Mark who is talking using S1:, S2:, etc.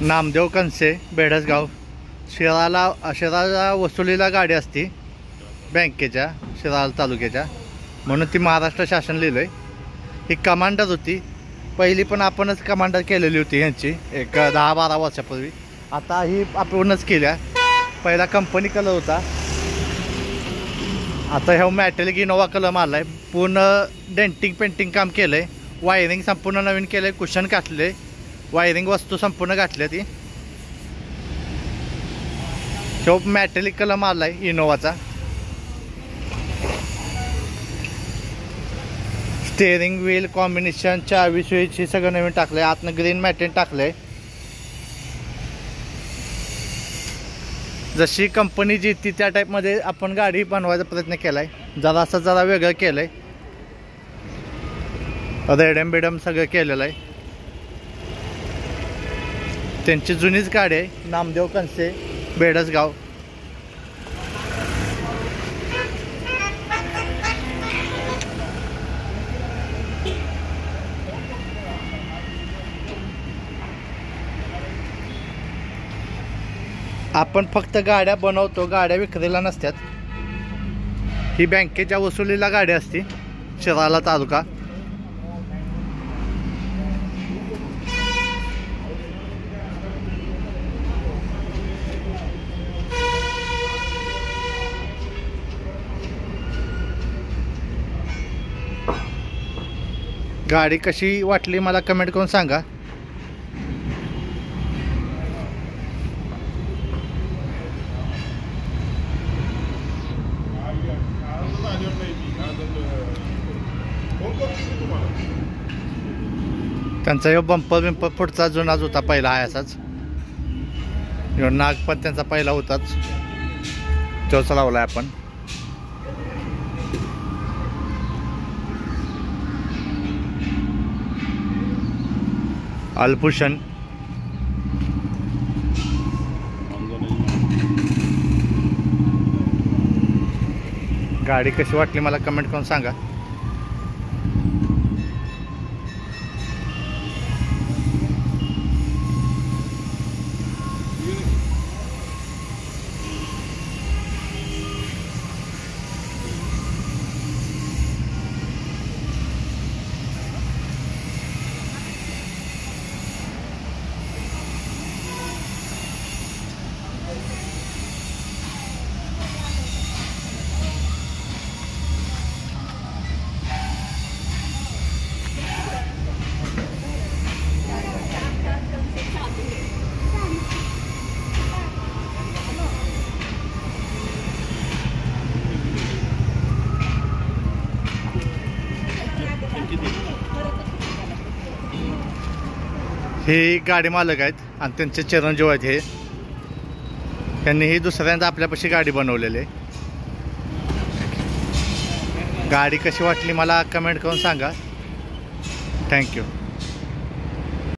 S1: नामदेव कनसे बेडसगाव शिराला वसुलीला गाडी असती बँकेच्या शिराला तालुक्याच्या, म्हणून ती महाराष्ट्र शासन लिहिलं आहे। ही कमांडर होती पहिली, पण आपणच कमांडर केलेली होती यांची एक 10-12 वर्षापूर्वी। आता ही आपणच केल्या। पहिला कंपनी कलर होता, आता ह्या मॅटेलिक इनोवा कलर मारला आहे। पूर्ण डेंटिंग पेंटिंग काम केलं आहे, वायरिंग संपूर्ण नवीन केलं आहे, कुशन घातले, वायरिंग वस्तू संपूर्ण घातल्या। ती तो मॅटेलिक कलर मारला आहे इनोवाचा। स्टेअरिंग व्हील कॉम्बिनेशन, चावी स्विच हे सगळं नवीन टाकलं आहे। आतनं ग्रीन मॅटेन टाकलं आहे। जशी कंपनी जी ती त्या टाईपमध्ये आपण गाडी बनवायचा प्रयत्न केला आहे। जरा वेगळं केलं आहे, रेडम बेडम सगळं केलेलं आहे। त्यांची जुनीच गाडी आहे, नामदेव कनसे बेडसगाव। आपण फक्त गाड्या बनवतो, गाड्या विक्रीला नसतात। ही बँकेच्या वसुलीला गाडी असते शिराला तालुका। गाडी कशी वाटली मला कमेंट करून सांगा। त्यांचा ह्यो बंपर पुढचा जुनाच होता, पहिला आहे असाच। ह्यो नाग पण त्यांचा पहिला होताच, तोच लावलाय आपण। अल्भूषण गाडी कशी वाटली मला कमेंट करून सांगा। हे गाडी मालक आहेत आणि त्यांचे चिरंजीव आहेत। हे त्यांनी ही दुसऱ्यांदा आपल्यापाशी गाडी बनवलेली आहे। गाडी कशी वाटली मला कमेंट करून सांगा। थँक्यू।